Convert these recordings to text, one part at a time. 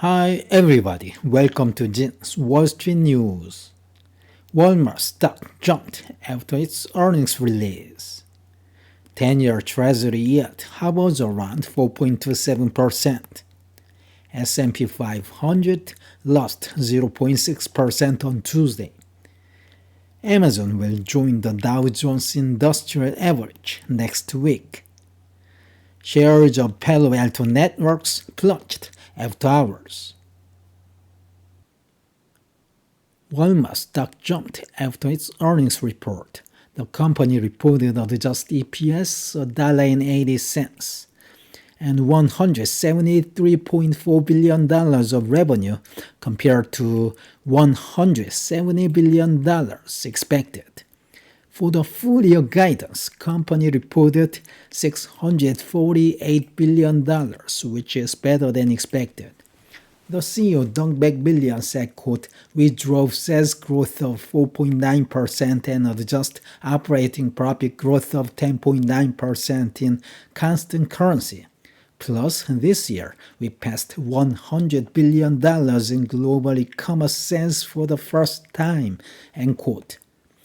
Hi everybody, welcome to Jin's Wall Street News. Walmart stock jumped after its earnings release. 10-year Treasury yield hovers around 4.27%. S&P 500 lost 0.6% on Tuesday. Amazon will join the Dow Jones Industrial Average next week. Shares of Palo Alto Networks plunged after hours. Walmart stock jumped after its earnings report. The company reported adjusted EPS $1.80 and $173.4 billion of revenue compared to $170 billion expected. For the full-year guidance, company reported $648 billion, which is better than expected. The CEO dunked back billions said, quote, "We drove sales growth of 4.9% and adjusted operating profit growth of 10.9% in constant currency. Plus, this year, we passed $100 billion in global e-commerce sales for the first time," end quote.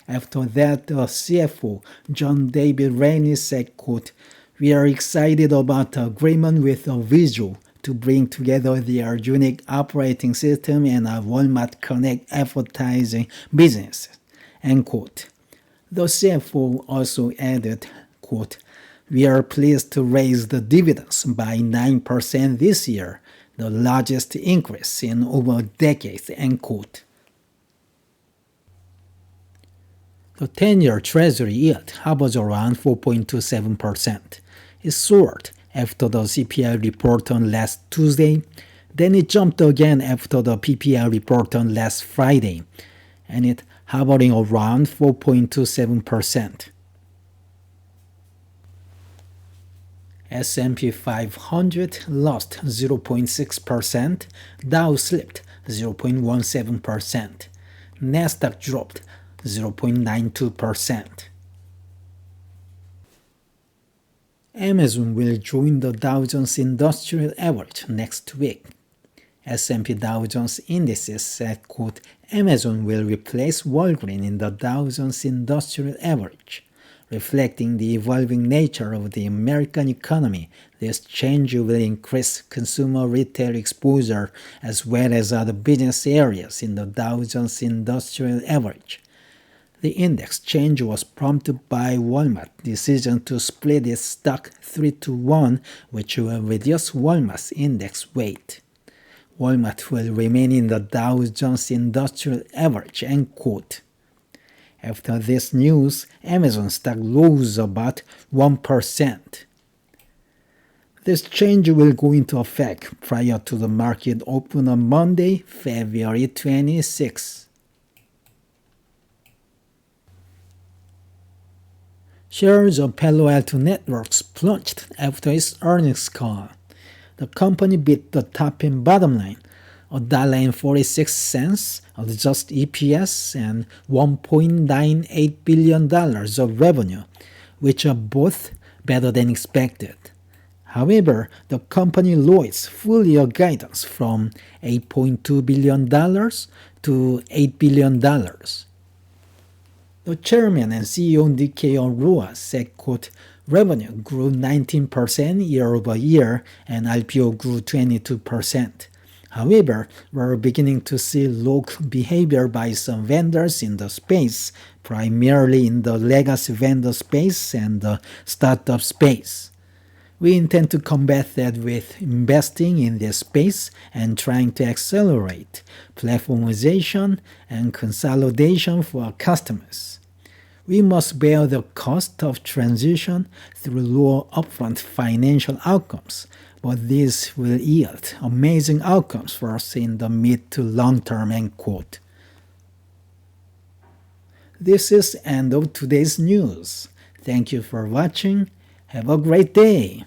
After that, the CFO, John David Rainey, said, quote, "We are excited about the agreement with Visual to bring together their unique operating system and our Walmart Connect advertising business," end quote. The CFO also added, quote, "We are pleased to raise the dividends by 9% this year, the largest increase in over a decade," end quote. The 10-year Treasury yield hovers around 4.27%. It soared after the CPI report on last Tuesday, then it jumped again after the PPI report on last Friday, and it hovering around 4.27%. S&P 500 lost 0.6%, Dow slipped 0.17%, Nasdaq dropped 0.92%. Amazon will join the Dow Jones Industrial Average next week. S&P Dow Jones Indices said, quote, "Amazon will replace Walgreens in the Dow Jones Industrial Average. Reflecting the evolving nature of the American economy, this change will increase consumer retail exposure as well as other business areas in the Dow Jones Industrial Average." The index change was prompted by Walmart's decision to split its stock 3-to-1, which will reduce Walmart's index weight. Walmart will remain in the Dow Jones Industrial Average, end quote. After this news, Amazon stock rose about 1%. This change will go into effect prior to the market open on Monday, February 26. Shares of Palo Alto Networks plunged after its earnings call. The company beat the top and bottom line, $1.46 adjusted EPS and $1.98 billion of revenue, which are both better than expected. However, the company lowered its full-year guidance from $8.2 billion to $8 billion. The chairman and CEO Nikkei Arora said, quote, "Revenue grew 19% year-over-year and IPO grew 22%. However, we're beginning to see local behavior by some vendors in the space, primarily in the legacy vendor space and the startup space. We intend to combat that with investing in this space and trying to accelerate platformization and consolidation for our customers. We must bear the cost of transition through lower upfront financial outcomes, but these will yield amazing outcomes for us in the mid to long term," end quote. This is the end of today's news. Thank you for watching. Have a great day.